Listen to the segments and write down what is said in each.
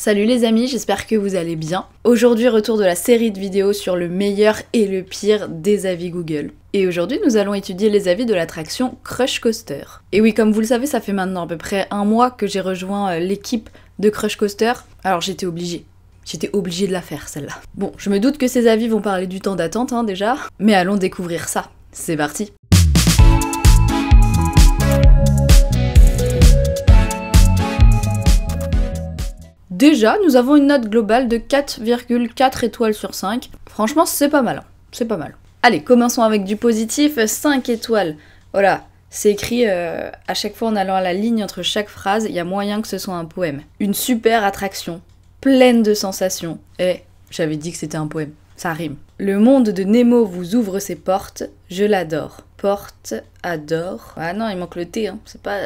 Salut les amis, j'espère que vous allez bien. Aujourd'hui, retour de la série de vidéos sur le meilleur et le pire des avis Google. Et aujourd'hui, nous allons étudier les avis de l'attraction Crush Coaster. Et oui, comme vous le savez, ça fait maintenant à peu près un mois que j'ai rejoint l'équipe de Crush Coaster. Alors j'étais obligée de la faire celle-là. Bon, je me doute que ces avis vont parler du temps d'attente déjà, mais allons découvrir ça. C'est parti. Déjà, nous avons une note globale de 4,4 étoiles sur 5. Franchement, c'est pas mal. C'est pas mal. Allez, commençons avec du positif. 5 étoiles. Voilà, c'est écrit à chaque fois en allant à la ligne entre chaque phrase, il y a moyen que ce soit un poème. Une super attraction, pleine de sensations. J'avais dit que c'était un poème. Ça rime. Le monde de Nemo vous ouvre ses portes. Je l'adore. Porte, adore. Ah non, il manque le T, hein.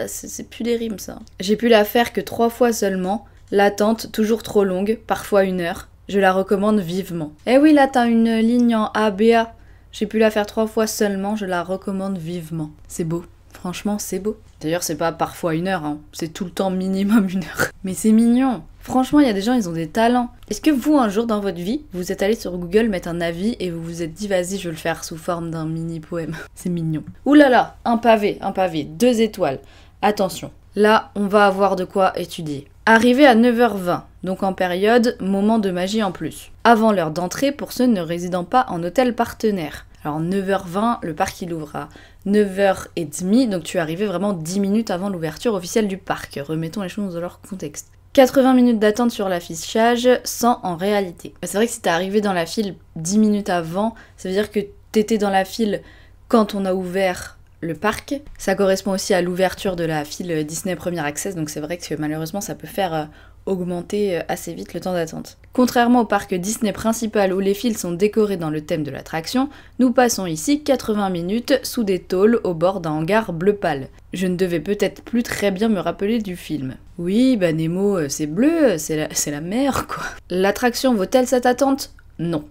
C'est plus des rimes, ça. J'ai pu la faire que 3 fois seulement. L'attente, toujours trop longue, parfois 1 heure. Je la recommande vivement. Eh oui, là t'as une ligne en A, B, A. J'ai pu la faire 3 fois seulement, je la recommande vivement. C'est beau. Franchement, c'est beau. D'ailleurs, c'est pas parfois 1 heure, hein. C'est tout le temps minimum 1 heure. Mais c'est mignon. Franchement, il y a des gens, ils ont des talents. Est-ce que vous, un jour dans votre vie, vous êtes allé sur Google mettre un avis et vous vous êtes dit, vas-y, je vais le faire sous forme d'un mini-poème. C'est mignon. Ouh là là, un pavé, 2 étoiles. Attention, là, on va avoir de quoi étudier. Arrivé à 9h20, donc en période moment de magie en plus. Avant l'heure d'entrée pour ceux ne résidant pas en hôtel partenaire. Alors 9h20, le parc il ouvre à 9h30, donc tu es arrivé vraiment 10 minutes avant l'ouverture officielle du parc. Remettons les choses dans leur contexte. 80 minutes d'attente sur l'affichage, 100 en réalité. C'est vrai que si t'es arrivé dans la file 10 minutes avant, ça veut dire que t'étais dans la file quand on a ouvert le parc. Ça correspond aussi à l'ouverture de la file Disney Premier Access, donc c'est vrai que malheureusement ça peut faire augmenter assez vite le temps d'attente. Contrairement au parc Disney principal où les files sont décorées dans le thème de l'attraction, nous passons ici 80 minutes sous des tôles au bord d'un hangar bleu pâle. Je ne devais peut-être plus très bien me rappeler du film. Oui, bah Nemo, c'est bleu, c'est la mer quoi. L'attraction vaut-elle cette attente? Non.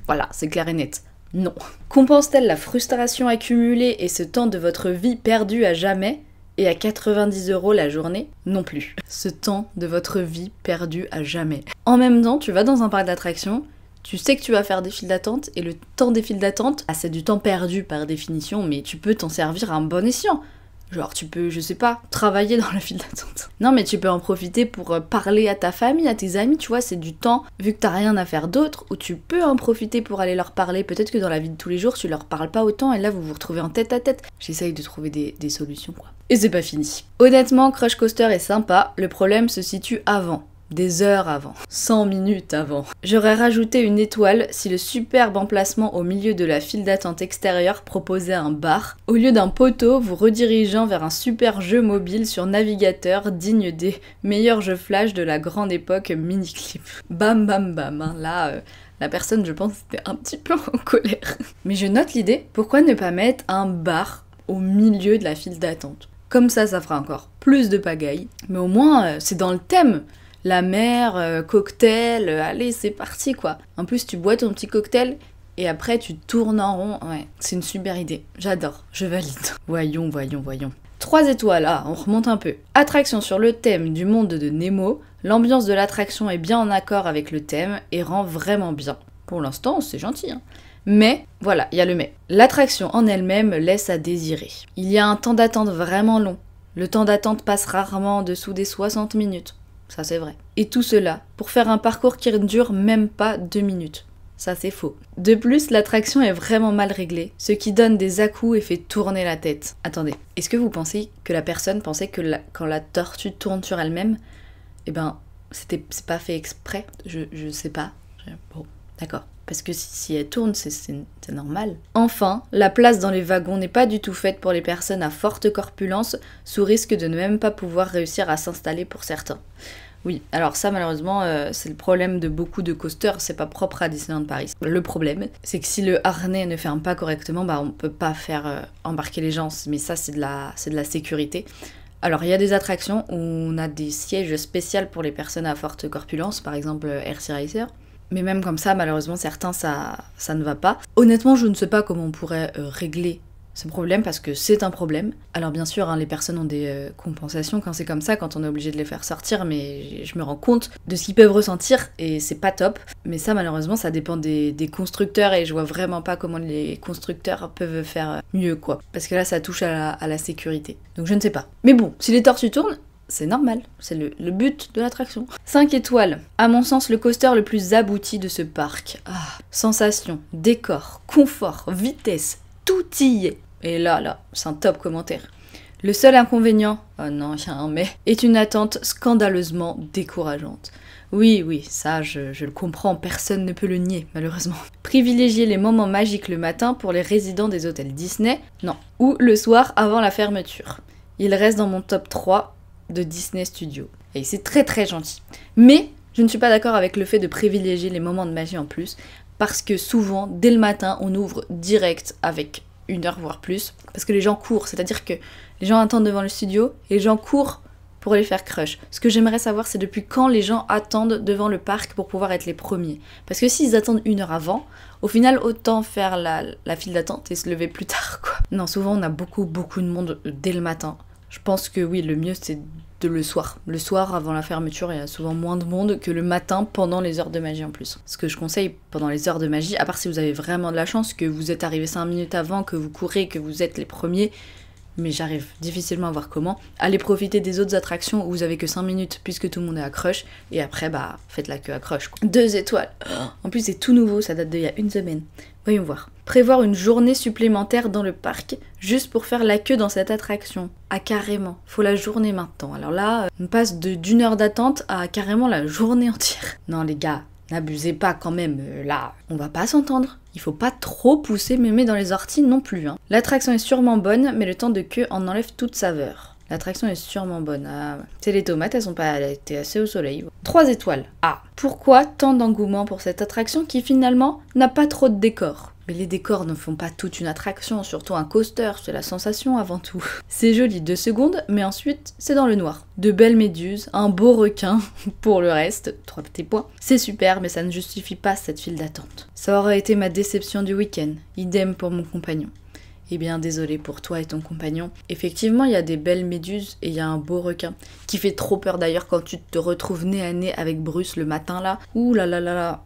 Voilà, c'est clair et net. Non. Compense-t-elle la frustration accumulée et ce temps de votre vie perdu à jamais? Et à 90 € la journée? Non plus. Ce temps de votre vie perdu à jamais. En même temps, tu vas dans un parc d'attractions, tu sais que tu vas faire des files d'attente, et le temps des files d'attente, c'est du temps perdu par définition, mais tu peux t'en servir à un bon escient. Genre tu peux, je sais pas, travailler dans la file d'attente. Non mais tu peux en profiter pour parler à ta famille, à tes amis, tu vois, c'est du temps, vu que t'as rien à faire d'autre, où tu peux en profiter pour aller leur parler. Peut-être que dans la vie de tous les jours, tu leur parles pas autant, et là vous vous retrouvez en tête à tête. J'essaye de trouver des solutions quoi. Et c'est pas fini. Honnêtement, Crush Coaster est sympa, le problème se situe avant. Des heures avant, 100 minutes avant. J'aurais rajouté 1 étoile si le superbe emplacement au milieu de la file d'attente extérieure proposait un bar, au lieu d'un poteau vous redirigeant vers un super jeu mobile sur navigateur digne des meilleurs jeux flash de la grande époque mini-clip. Bam bam bam, hein. Là, la personne je pense était un petit peu en colère. Mais je note l'idée, pourquoi ne pas mettre un bar au milieu de la file d'attente? Comme ça fera encore plus de pagaille, mais au moins c'est dans le thème. La mer, cocktail, allez c'est parti quoi. En plus tu bois ton petit cocktail et après tu tournes en rond. Ouais, c'est une super idée. J'adore, je valide. Voyons. 3 étoiles, on remonte un peu. Attraction sur le thème du monde de Nemo. L'ambiance de l'attraction est bien en accord avec le thème et rend vraiment bien. Pour l'instant, c'est gentil, hein. Mais, voilà, il y a le mais. L'attraction en elle-même laisse à désirer. Il y a un temps d'attente vraiment long. Le temps d'attente passe rarement en dessous des 60 minutes. Ça c'est vrai. Et tout cela pour faire un parcours qui ne dure même pas 2 minutes. Ça c'est faux. De plus, l'attraction est vraiment mal réglée, ce qui donne des à-coups et fait tourner la tête. Attendez, est-ce que vous pensez que la personne pensait que quand la tortue tourne sur elle-même, c'est pas fait exprès? Je sais pas. Bon, d'accord. Parce que si elle tourne, c'est normal. Enfin, la place dans les wagons n'est pas du tout faite pour les personnes à forte corpulence, sous risque de ne même pas pouvoir réussir à s'installer pour certains. Oui, alors ça malheureusement, c'est le problème de beaucoup de coasters, c'est pas propre à Disneyland Paris. Le problème, c'est que si le harnais ne ferme pas correctement, on peut pas faire embarquer les gens, mais ça c'est de la sécurité. Alors il y a des attractions où on a des sièges spéciaux pour les personnes à forte corpulence, par exemple RC Racer. Mais même comme ça, malheureusement, certains, ça ne va pas. Honnêtement, je ne sais pas comment on pourrait régler C'est un problème parce que c'est un problème. Alors bien sûr, hein, les personnes ont des compensations quand c'est comme ça, quand on est obligé de les faire sortir, mais je me rends compte de ce qu'ils peuvent ressentir et c'est pas top. Mais ça, malheureusement, ça dépend des constructeurs et je vois vraiment pas comment les constructeurs peuvent faire mieux, quoi. Parce que là, ça touche à la sécurité. Donc je ne sais pas. Mais bon, si les tortues tournent, c'est normal, c'est le but de l'attraction. 5 étoiles. À mon sens, le coaster le plus abouti de ce parc. Ah, sensation, décor, confort, vitesse, tout y est. Et là, c'est un top commentaire. Le seul inconvénient, oh non, il y a un mais, est une attente scandaleusement décourageante. Oui, ça, je le comprends, personne ne peut le nier, malheureusement. Privilégier les moments magiques le matin pour les résidents des hôtels Disney, non. Ou le soir avant la fermeture. Il reste dans mon top 3 de Disney Studios. Et c'est très très gentil. Mais je ne suis pas d'accord avec le fait de privilégier les moments de magie en plus, parce que souvent, dès le matin, on ouvre direct avec 1 heure voire plus, parce que les gens courent, c'est-à-dire que les gens attendent devant le studio et les gens courent pour aller faire crush. Ce que j'aimerais savoir, c'est depuis quand les gens attendent devant le parc pour pouvoir être les premiers. Parce que s'ils attendent 1 heure avant, au final, autant faire la file d'attente et se lever plus tard, quoi. Non, souvent, on a beaucoup de monde dès le matin. Je pense que oui, le mieux, c'est le soir. Le soir, avant la fermeture, il y a souvent moins de monde que le matin pendant les heures de magie en plus. Ce que je conseille pendant les heures de magie, à part si vous avez vraiment de la chance, que vous êtes arrivé 5 minutes avant, que vous courez, que vous êtes les premiers, mais j'arrive difficilement à voir comment. Allez profiter des autres attractions où vous avez que 5 minutes puisque tout le monde est à crush, et après, faites la queue à crush, quoi. 2 étoiles. En plus, c'est tout nouveau, ça date d'il y a 1 semaine. Voyons voir. Prévoir une journée supplémentaire dans le parc, juste pour faire la queue dans cette attraction. Ah carrément, faut la journée maintenant. Alors là, on passe d'1 heure d'attente à carrément la journée entière. Non les gars, n'abusez pas quand même, là, on va pas s'entendre. Il faut pas trop pousser mémé dans les orties non plus, hein. L'attraction est sûrement bonne, mais le temps de queue en enlève toute saveur. L'attraction est sûrement bonne. Ah, c'est les tomates, elles ont pas été assez au soleil. 3 étoiles. Ah, pourquoi tant d'engouement pour cette attraction qui finalement n'a pas trop de décor? Mais les décors ne font pas toute une attraction, surtout un coaster, c'est la sensation avant tout. C'est joli 2 secondes, mais ensuite, c'est dans le noir. De belles méduses, un beau requin, pour le reste, 3 petits points. C'est super, mais ça ne justifie pas cette file d'attente. Ça aurait été ma déception du week-end, idem pour mon compagnon. Eh bien, désolé pour toi et ton compagnon. Effectivement, il y a des belles méduses et il y a un beau requin, qui fait trop peur d'ailleurs quand tu te retrouves nez à nez avec Bruce le matin là. Ouh là là là là,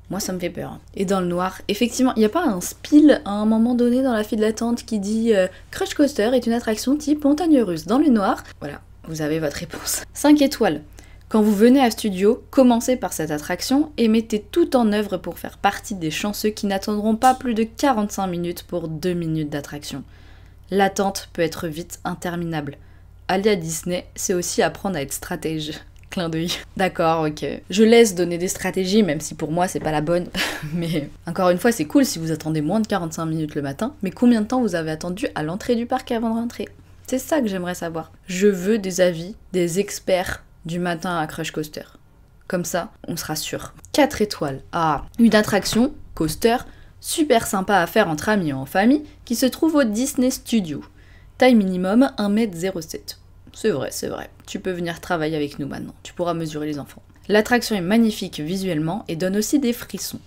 moi ça me fait peur. Et dans le noir, effectivement, il n'y a pas un spill à un moment donné dans la file d'attente qui dit Crush Coaster est une attraction type montagne russe dans le noir. Voilà, vous avez votre réponse. 5 étoiles. Quand vous venez à Studio, commencez par cette attraction et mettez tout en œuvre pour faire partie des chanceux qui n'attendront pas plus de 45 minutes pour 2 minutes d'attraction. L'attente peut être vite interminable. Aller à Disney, c'est aussi apprendre à être stratège. Clin d'œil. D'accord, ok. Je laisse donner des stratégies, même si pour moi c'est pas la bonne. Mais encore une fois, c'est cool si vous attendez moins de 45 minutes le matin. Mais combien de temps vous avez attendu à l'entrée du parc avant de rentrer? C'est ça que j'aimerais savoir. Je veux des avis des experts du matin à Crush Coaster. Comme ça, on sera sûr. 4 étoiles. Ah, une attraction, coaster, super sympa à faire entre amis ou en famille, qui se trouve au Disney Studio. Taille minimum 1m07. C'est vrai. Tu peux venir travailler avec nous maintenant. Tu pourras mesurer les enfants. L'attraction est magnifique visuellement et donne aussi des frissons.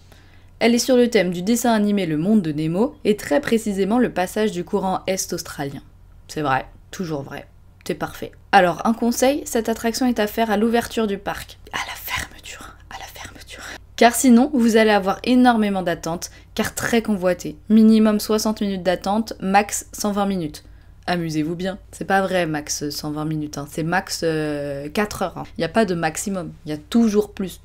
Elle est sur le thème du dessin animé Le Monde de Nemo et très précisément le passage du courant Est australien. C'est vrai, toujours vrai. C'est parfait. Alors, un conseil, cette attraction est à faire à l'ouverture du parc. À la fermeture. Car sinon, vous allez avoir énormément d'attentes, car très convoité. Minimum 60 minutes d'attente, max 120 minutes. Amusez-vous bien. C'est pas vrai, max 120 minutes, hein. C'est max 4 heures. Il n'y a pas de maximum. Il y a toujours plus,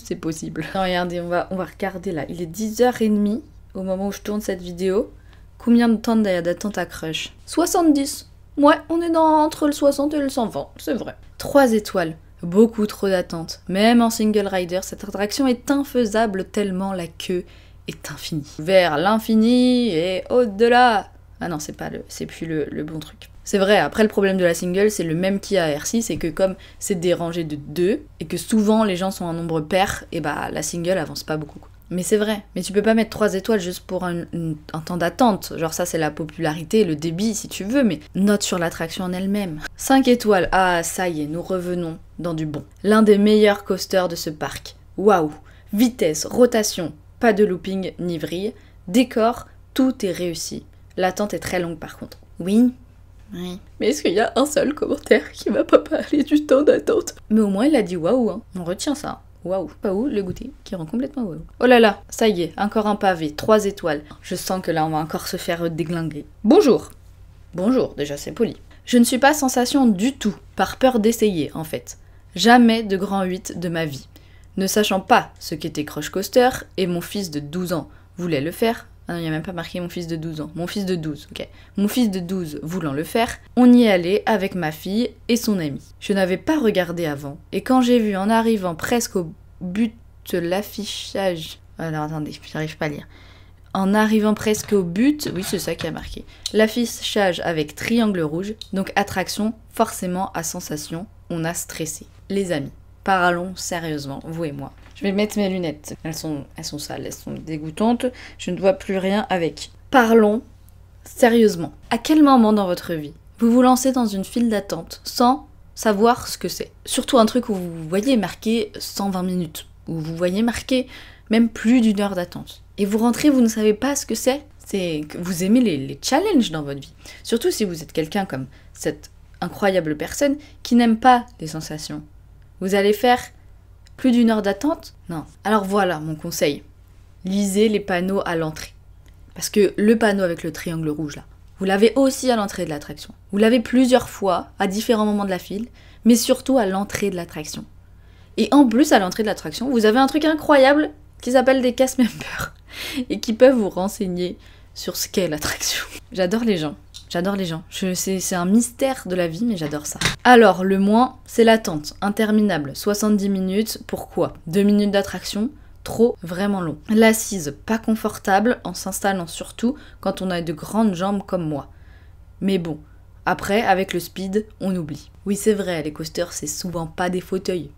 c'est possible. Non, regardez, on va regarder là. Il est 10h30 au moment où je tourne cette vidéo. Combien de temps d'attente à Crush? 70. Ouais, on est entre le 60 et le 120, c'est vrai. 3 étoiles. Beaucoup trop d'attente. Même en single rider, cette attraction est infaisable tellement la queue est infinie. Vers l'infini et au-delà. Ah non, c'est plus le bon truc. C'est vrai, après le problème de la single, c'est le même qu'il y a à R6, c'est que comme c'est des rangées de 2, et que souvent les gens sont en nombre pair, et la single avance pas beaucoup. Mais c'est vrai, mais tu peux pas mettre 3 étoiles juste pour un temps d'attente. Genre ça c'est la popularité, le débit si tu veux, mais note sur l'attraction en elle-même. 5 étoiles, ah ça y est, nous revenons dans du bon. L'un des meilleurs coasters de ce parc. Waouh! Vitesse, rotation, pas de looping ni vrille, décor, tout est réussi. L'attente est très longue par contre. Oui. Oui. Mais est-ce qu'il y a un seul commentaire qui va pas parler du temps d'attente? Mais au moins il a dit waouh, hein. On retient ça. Waouh. Pas où le goûter qui rend complètement waouh. Oh là là, ça y est, encore un pavé, 3 étoiles. Je sens que là on va encore se faire déglinguer. Bonjour. Bonjour, déjà c'est poli. Je ne suis pas sensation du tout, par peur d'essayer en fait. Jamais de grand 8 de ma vie. Ne sachant pas ce qu'était Crush Coaster, et mon fils de 12 ans voulait le faire. Ah non, il n'y a même pas marqué mon fils de 12 ans. Mon fils de 12, ok. Mon fils de 12 voulant le faire, on y allait avec ma fille et son ami. Je n'avais pas regardé avant, et quand j'ai vu en arrivant presque au but de l'affichage... Alors attendez, j'arrive pas à lire. En arrivant presque au but, oui c'est ça qui a marqué. L'affichage avec triangle rouge, donc attraction, forcément à sensation, on a stressé. Les amis, parlons sérieusement, vous et moi. Je vais mettre mes lunettes. Elles sont sales, elles sont dégoûtantes. Je ne vois plus rien avec. Parlons sérieusement. À quel moment dans votre vie vous vous lancez dans une file d'attente sans savoir ce que c'est? Surtout un truc où vous voyez marqué 120 minutes. Où vous voyez marqué même plus d'1 heure d'attente. Et vous rentrez, vous ne savez pas ce que c'est. C'est que vous aimez les challenges dans votre vie. Surtout si vous êtes quelqu'un comme cette incroyable personne qui n'aime pas les sensations. Vous allez faire plus d'1 heure d'attente? Non. Alors voilà mon conseil. Lisez les panneaux à l'entrée. Parce que le panneau avec le triangle rouge là, vous l'avez aussi à l'entrée de l'attraction. Vous l'avez plusieurs fois, à différents moments de la file, mais surtout à l'entrée de l'attraction. Et en plus, à l'entrée de l'attraction, vous avez un truc incroyable qui s'appelle des cast members et qui peuvent vous renseigner sur ce qu'est l'attraction. J'adore les gens. J'adore les gens. C'est un mystère de la vie, mais j'adore ça. Alors, le moins, c'est l'attente. Interminable. 70 minutes. Pourquoi? 2 minutes d'attraction. Trop, vraiment long. L'assise, pas confortable, en s'installant surtout quand on a de grandes jambes comme moi. Mais bon, après, avec le speed, on oublie. Oui, c'est vrai, les coasters, c'est souvent pas des fauteuils.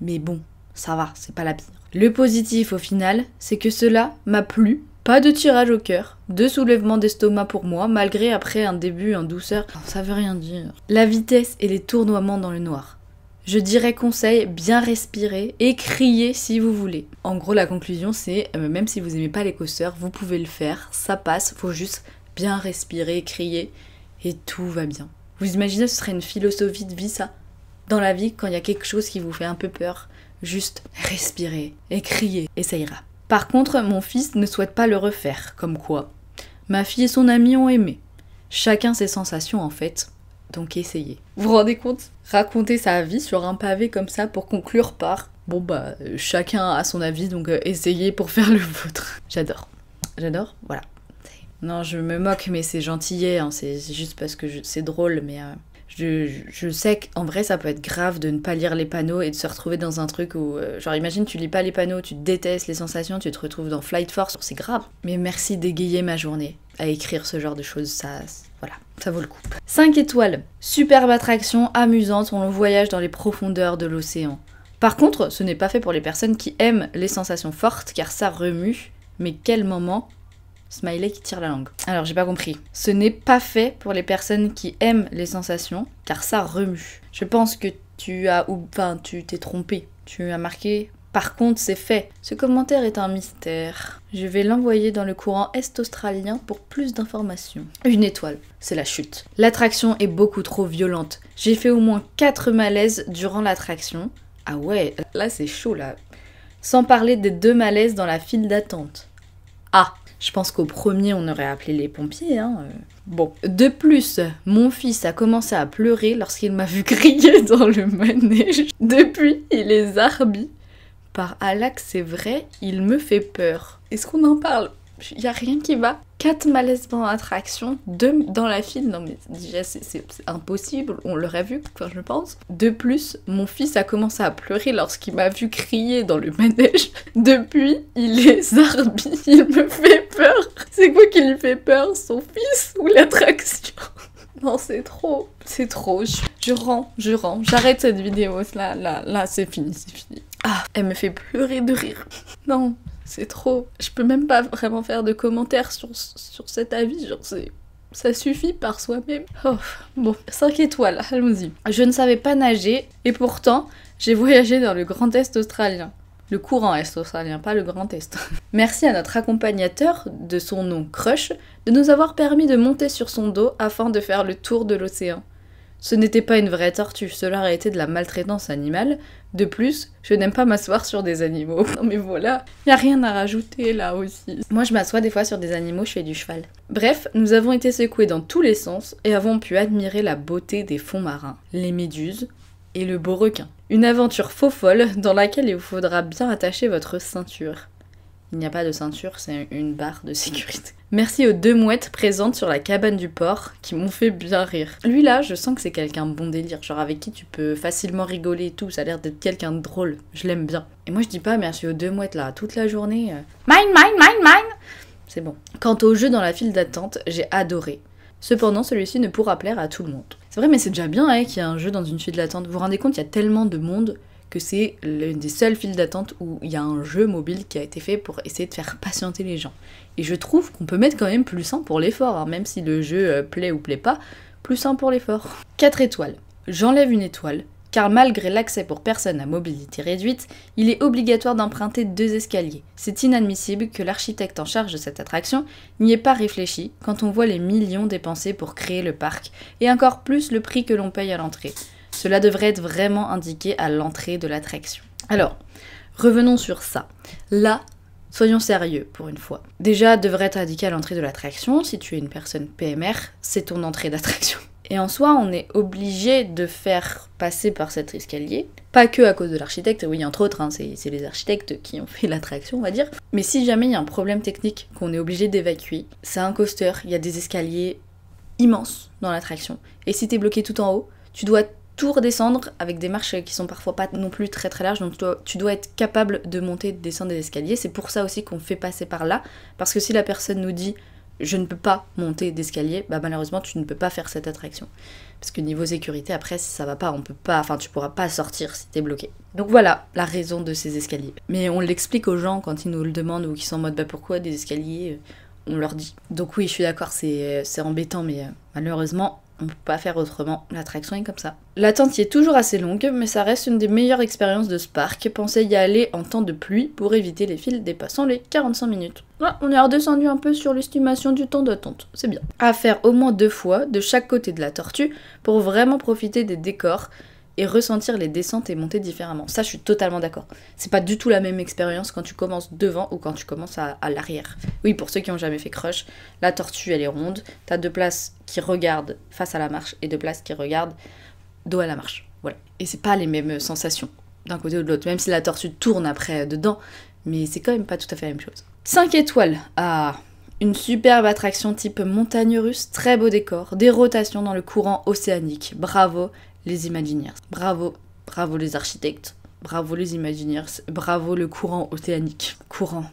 Mais bon, ça va, c'est pas la pire. Le positif, au final, c'est que cela m'a plu. Pas de tirage au cœur, de soulèvement d'estomac pour moi, malgré après un début en douceur. Ça veut rien dire. La vitesse et les tournoiements dans le noir. Je dirais conseil, bien respirer et crier si vous voulez. En gros, la conclusion, c'est même si vous aimez pas les coasters, vous pouvez le faire, ça passe, faut juste bien respirer, crier et tout va bien. Vous imaginez, ce serait une philosophie de vie, ça? Dans la vie, quand il y a quelque chose qui vous fait un peu peur, juste respirer et crier et ça ira. Par contre, mon fils ne souhaite pas le refaire, comme quoi. Ma fille et son ami ont aimé. Chacun ses sensations en fait, donc essayez. Vous vous rendez compte? Raconter sa vie sur un pavé comme ça pour conclure par bon bah chacun a son avis donc essayez pour faire le vôtre. J'adore. J'adore, voilà. Non, je me moque mais c'est gentillet, hein. C'est juste parce que c'est drôle mais... Je sais qu'en vrai ça peut être grave de ne pas lire les panneaux et de se retrouver dans un truc où... genre imagine tu lis pas les panneaux, tu détestes les sensations, tu te retrouves dans Flight Force, c'est grave. Mais merci d'égayer ma journée à écrire ce genre de choses, ça... voilà, ça vaut le coup. 5 étoiles. Superbe attraction, amusante, on voyage dans les profondeurs de l'océan. Par contre, ce n'est pas fait pour les personnes qui aiment les sensations fortes car ça remue. Mais quel moment... Smiley qui tire la langue. Alors j'ai pas compris. Ce n'est pas fait pour les personnes qui aiment les sensations, car ça remue. Je pense que tu t'es trompé. Tu as marqué. Par contre, c'est fait. Ce commentaire est un mystère. Je vais l'envoyer dans le courant est-australien pour plus d'informations. 1 étoile. C'est la chute. L'attraction est beaucoup trop violente. J'ai fait au moins 4 malaises durant l'attraction. Ah ouais, là c'est chaud là. Sans parler des 2 malaises dans la file d'attente. Ah, je pense qu'au premier, on aurait appelé les pompiers, hein. Bon. De plus, mon fils a commencé à pleurer lorsqu'il m'a vu crier dans le manège. Depuis, il est zarbi. Par Allah que c'est vrai, il me fait peur. Est-ce qu'on en parle? Il y a rien qui va. 4 malaises dans l'attraction, 2 dans la file. Non mais déjà c'est impossible, on l'aurait vu, enfin je pense. De plus, mon fils a commencé à pleurer lorsqu'il m'a vu crier dans le manège. Depuis, il est zarbi, il me fait peur. C'est quoi qui lui fait peur, son fils ou l'attraction? Non, c'est trop. C'est trop. Je rends. J'arrête cette vidéo, là, c'est fini. Ah, elle me fait pleurer de rire. Non. C'est trop. Je peux même pas vraiment faire de commentaires sur cet avis, genre ça suffit par soi-même. Oh, bon, 5 étoiles, allons-y. Je ne savais pas nager et pourtant, j'ai voyagé dans le Grand Est australien. Le courant est australien, pas le grand est. Merci à notre accompagnateur, de son nom Crush, de nous avoir permis de monter sur son dos afin de faire le tour de l'océan. Ce n'était pas une vraie tortue, cela aurait été de la maltraitance animale. De plus, je n'aime pas m'asseoir sur des animaux. Non mais voilà, y a rien à rajouter là aussi. Moi je m'assois des fois sur des animaux, je fais du cheval. Bref, nous avons été secoués dans tous les sens et avons pu admirer la beauté des fonds marins, les méduses et le beau requin. Une aventure faux folle dans laquelle il vous faudra bien attacher votre ceinture. Il n'y a pas de ceinture, c'est une barre de sécurité. Merci aux 2 mouettes présentes sur la cabane du port qui m'ont fait bien rire. Lui là, je sens que c'est quelqu'un de bon délire, genre avec qui tu peux facilement rigoler et tout, ça a l'air d'être quelqu'un de drôle, je l'aime bien. Et moi je dis pas merci aux 2 mouettes là, toute la journée. Mine. C'est bon. Quant au jeu dans la file d'attente, j'ai adoré. Cependant, celui-ci ne pourra plaire à tout le monde. C'est vrai, mais c'est déjà bien qu'il y ait un jeu dans une file d'attente. Vous vous rendez compte, il y a tellement de monde que c'est l'une des seules files d'attente où il y a un jeu mobile qui a été fait pour essayer de faire patienter les gens. Et je trouve qu'on peut mettre quand même plus 1 pour l'effort, hein, même si le jeu plaît ou plaît pas, plus 1 pour l'effort. 4 étoiles. J'enlève une étoile, car malgré l'accès pour personnes à mobilité réduite, il est obligatoire d'emprunter 2 escaliers. C'est inadmissible que l'architecte en charge de cette attraction n'y ait pas réfléchi quand on voit les millions dépensés pour créer le parc, et encore plus le prix que l'on paye à l'entrée. Cela devrait être vraiment indiqué à l'entrée de l'attraction. Alors, revenons sur ça. Là, soyons sérieux pour une fois. Déjà, devrait être indiqué à l'entrée de l'attraction, si tu es une personne PMR, c'est ton entrée d'attraction. Et en soi, on est obligé de faire passer par cet escalier, pas que à cause de l'architecte, oui, entre autres, hein, c'est les architectes qui ont fait l'attraction, on va dire. Mais si jamais il y a un problème technique qu'on est obligé d'évacuer, c'est un coaster, il y a des escaliers immenses dans l'attraction. Et si t'es bloqué tout en haut, tu dois tout redescendre avec des marches qui sont parfois pas non plus très très larges, donc tu dois être capable de monter et de descendre des escaliers. C'est pour ça aussi qu'on fait passer par là, parce que si la personne nous dit « je ne peux pas monter d'escalier », bah malheureusement tu ne peux pas faire cette attraction. Parce que niveau sécurité, après si ça va pas, on peut pas, enfin tu pourras pas sortir si t'es bloqué. Donc voilà la raison de ces escaliers. Mais on l'explique aux gens quand ils nous le demandent ou qu'ils sont en mode « bah pourquoi des escaliers ?» On leur dit. Donc oui, je suis d'accord, c'est embêtant, mais malheureusement, on peut pas faire autrement, l'attraction est comme ça. L'attente y est toujours assez longue, mais ça reste une des meilleures expériences de ce parc. Pensez y aller en temps de pluie pour éviter les files dépassant les 45 minutes. Là, on est redescendu un peu sur l'estimation du temps d'attente, c'est bien. À faire au moins 2 fois, de chaque côté de la tortue, pour vraiment profiter des décors et ressentir les descentes et montées différemment. Ça, je suis totalement d'accord. C'est pas du tout la même expérience quand tu commences devant ou quand tu commences à l'arrière. Oui, pour ceux qui ont jamais fait Crush, la tortue, elle est ronde. T'as 2 places qui regardent face à la marche et 2 places qui regardent dos à la marche. Voilà. Et c'est pas les mêmes sensations d'un côté ou de l'autre, même si la tortue tourne après dedans, mais c'est quand même pas tout à fait la même chose. 5 étoiles. Ah, une superbe attraction type montagne russe, très beau décor, des rotations dans le courant océanique. Bravo les Imagineers. Bravo les architectes. Bravo les Imagineers. Bravo le courant océanique. Courant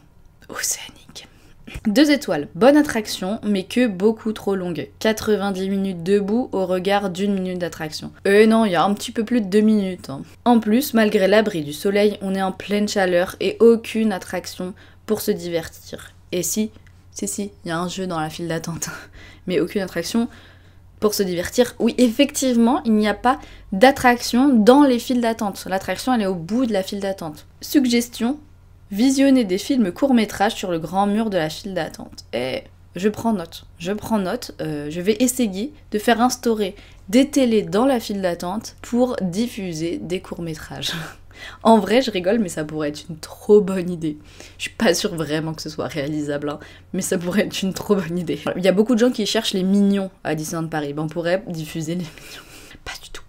océanique. 2 étoiles. Bonne attraction, mais que beaucoup trop longue. 90 minutes debout au regard d'1 minute d'attraction. Non, il y a un petit peu plus de 2 minutes. Hein. En plus, malgré l'abri du soleil, on est en pleine chaleur et aucune attraction pour se divertir. Et si, il y a un jeu dans la file d'attente. Mais aucune attraction pour se divertir. Oui, effectivement, il n'y a pas d'attraction dans les files d'attente. L'attraction, elle est au bout de la file d'attente. Suggestion, visionner des films courts-métrages sur le grand mur de la file d'attente. Et je prends note. Je vais essayer de faire instaurer des télés dans la file d'attente pour diffuser des courts-métrages. En vrai, je rigole, mais ça pourrait être une trop bonne idée. Je suis pas sûre vraiment que ce soit réalisable, hein, mais ça pourrait être une trop bonne idée. Il y a beaucoup de gens qui cherchent les Mignons à Disneyland Paris. Ben, on pourrait diffuser les Mignons. Pas du tout.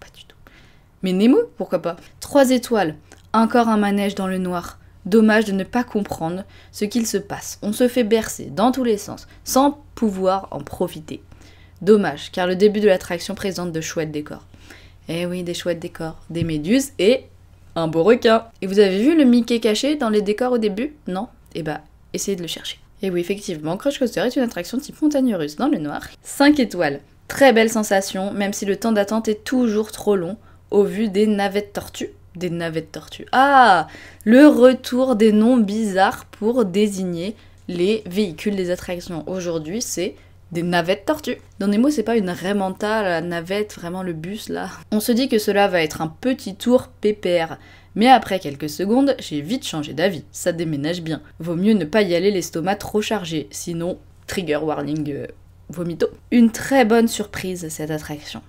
Mais Nemo, pourquoi pas. 3 étoiles. Encore un manège dans le noir. Dommage de ne pas comprendre ce qu'il se passe. On se fait bercer dans tous les sens, sans pouvoir en profiter. Dommage, car le début de l'attraction présente de chouettes décors. Eh oui, des chouettes décors. Des méduses et un beau requin. Et vous avez vu le Mickey caché dans les décors au début? Non? Eh bah, essayez de le chercher. Et oui, effectivement, Crush Coaster est une attraction type montagne russe dans le noir. 5 étoiles. Très belle sensation, même si le temps d'attente est toujours trop long, au vu des navettes tortues. Des navettes tortues. Ah! Le retour des noms bizarres pour désigner les véhicules des attractions. Aujourd'hui, c'est des navettes tortues. Dans Nemo, c'est pas une Raymanta, la navette, vraiment le bus là. On se dit que cela va être un petit tour pépère, Mais après quelques secondes, j'ai vite changé d'avis. Ça déménage bien. Vaut mieux ne pas y aller l'estomac trop chargé, sinon, trigger warning, vomito. Une très bonne surprise, cette attraction.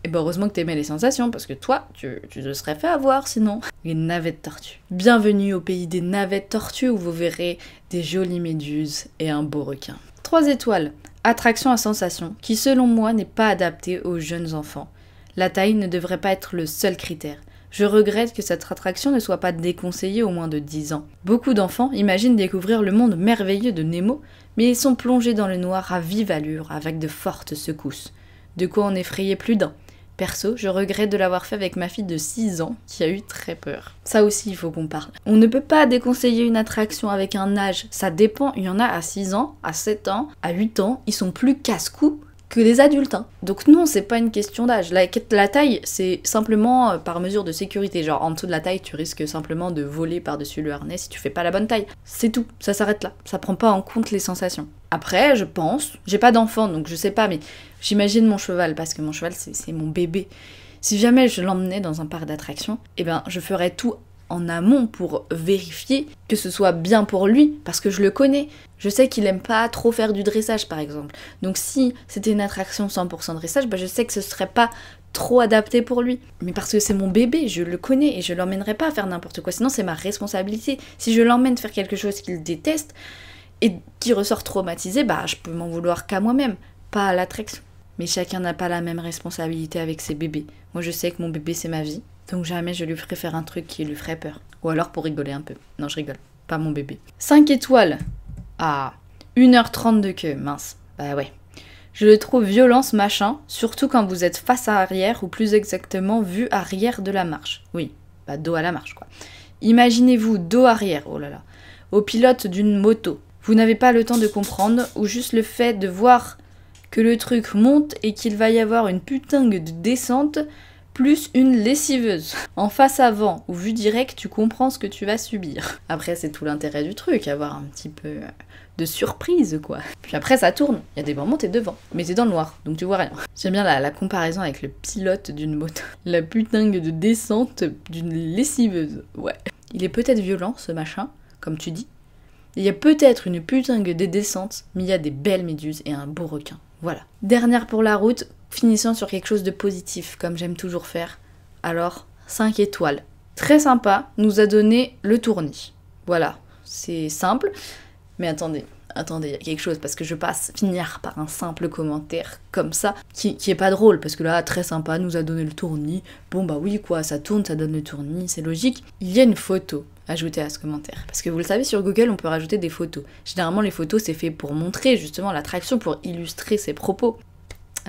Et ben heureusement que t'aimais les sensations, parce que toi, tu te serais fait avoir sinon. Les navettes tortues. Bienvenue au pays des navettes tortues où vous verrez des jolies méduses et un beau requin. 3 étoiles. Attraction à sensation, qui selon moi n'est pas adaptée aux jeunes enfants. La taille ne devrait pas être le seul critère. Je regrette que cette attraction ne soit pas déconseillée aux moins de 10 ans. Beaucoup d'enfants imaginent découvrir le monde merveilleux de Nemo, mais ils sont plongés dans le noir à vive allure avec de fortes secousses. De quoi en effrayer plus d'un. Perso, je regrette de l'avoir fait avec ma fille de 6 ans qui a eu très peur. Ça aussi, il faut qu'on parle. On ne peut pas déconseiller une attraction avec un âge. Ça dépend, il y en a à 6 ans, à 7 ans, à 8 ans. Ils sont plus casse-cou que les adultes. Hein. Donc non, c'est pas une question d'âge. La taille, c'est simplement par mesure de sécurité. Genre, en dessous de la taille, tu risques simplement de voler par-dessus le harnais si tu fais pas la bonne taille. C'est tout, ça s'arrête là. Ça prend pas en compte les sensations. Après, je pense, j'ai pas d'enfant, donc je sais pas, mais j'imagine mon cheval, parce que mon cheval, c'est mon bébé. Si jamais je l'emmenais dans un parc d'attractions, eh ben, je ferais tout en amont pour vérifier que ce soit bien pour lui, parce que je le connais. Je sais qu'il aime pas trop faire du dressage, par exemple. Donc si c'était une attraction 100% dressage, bah je sais que ce serait pas trop adapté pour lui. Mais parce que c'est mon bébé, je le connais, et je l'emmènerai pas à faire n'importe quoi, sinon c'est ma responsabilité. Si je l'emmène faire quelque chose qu'il déteste, et qui ressort traumatisé, bah je peux m'en vouloir qu'à moi-même, pas à l'attraction. Mais chacun n'a pas la même responsabilité avec ses bébés. Moi je sais que mon bébé c'est ma vie, donc jamais je lui ferai faire un truc qui lui ferait peur. Ou alors pour rigoler un peu. Non, je rigole, pas mon bébé. 5 étoiles. Ah, 1h30 de queue, mince. Bah ouais. Je le trouve violent ce machin, surtout quand vous êtes face à arrière, ou plus exactement vue arrière de la marche. Oui, bah dos à la marche quoi. Imaginez-vous dos arrière, oh là là, au pilote d'une moto. Vous n'avez pas le temps de comprendre, ou juste le fait de voir que le truc monte et qu'il va y avoir une putain de descente, plus une lessiveuse. En face avant ou vue directe, tu comprends ce que tu vas subir. Après, c'est tout l'intérêt du truc, avoir un petit peu de surprise, quoi. Puis après, ça tourne. Il y a des moments, t'es devant. Mais t'es dans le noir, donc tu vois rien. J'aime bien la comparaison avec le pilote d'une moto. La putain de descente d'une lessiveuse. Ouais. Il est peut-être violent, ce machin, comme tu dis. Il y a peut-être une putain de descente, mais il y a des belles méduses et un beau requin. Voilà. Dernière pour la route, finissons sur quelque chose de positif, comme j'aime toujours faire. Alors, 5 étoiles. Très sympa, nous a donné le tournis. Voilà, c'est simple. Mais attendez, il y a quelque chose, parce que je passe finir par un simple commentaire comme ça, qui est pas drôle, parce que là, très sympa, nous a donné le tournis. Bon bah oui quoi, ça tourne, ça donne le tournis, c'est logique. Il y a une photo ajoutée à ce commentaire, parce que vous le savez, sur Google, on peut rajouter des photos. Généralement, les photos, c'est fait pour montrer justement l'attraction, pour illustrer ses propos.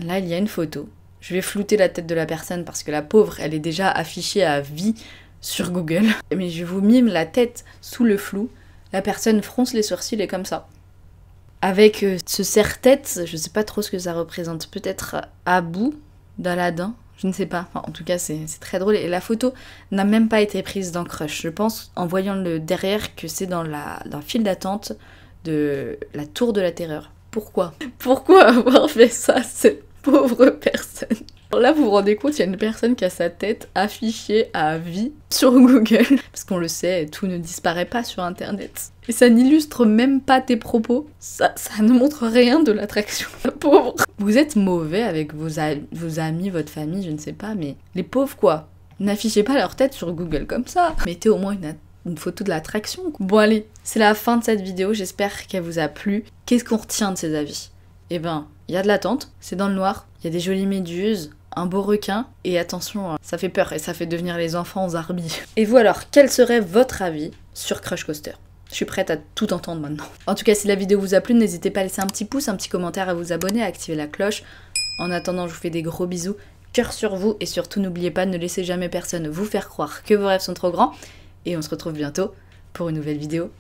Là, il y a une photo. Je vais flouter la tête de la personne, parce que la pauvre, elle est déjà affichée à vie sur Google. Mais je vous mime la tête sous le flou. La personne fronce les sourcils et comme ça. Avec ce serre-tête, je sais pas trop ce que ça représente. Peut-être Abou d'Aladin, je ne sais pas. Enfin, en tout cas, c'est très drôle. Et la photo n'a même pas été prise dans Crush. Je pense, en voyant le derrière, que c'est dans le file d'attente de la Tour de la Terreur. Pourquoi avoir fait ça, cette pauvre personne? Alors là, vous vous rendez compte, il y a une personne qui a sa tête affichée à vie sur Google. Parce qu'on le sait, tout ne disparaît pas sur Internet. Et ça n'illustre même pas tes propos. Ça ne montre rien de l'attraction. La pauvre. Vous êtes mauvais avec vos amis, votre famille, je ne sais pas, mais les pauvres quoi. N'affichez pas leur tête sur Google comme ça. Mettez au moins une photo de l'attraction. Bon allez, c'est la fin de cette vidéo, j'espère qu'elle vous a plu. Qu'est-ce qu'on retient de ces avis? Eh ben, il y a de l'attente, c'est dans le noir, il y a des jolies méduses, un beau requin, et attention, ça fait peur et ça fait devenir les enfants zarbi. Et vous alors, quel serait votre avis sur Crush Coaster? Je suis prête à tout entendre maintenant. En tout cas, si la vidéo vous a plu, n'hésitez pas à laisser un petit pouce, un petit commentaire, à vous abonner, à activer la cloche. En attendant, je vous fais des gros bisous, cœur sur vous, et surtout n'oubliez pas, ne laissez jamais personne vous faire croire que vos rêves sont trop grands. Et on se retrouve bientôt pour une nouvelle vidéo.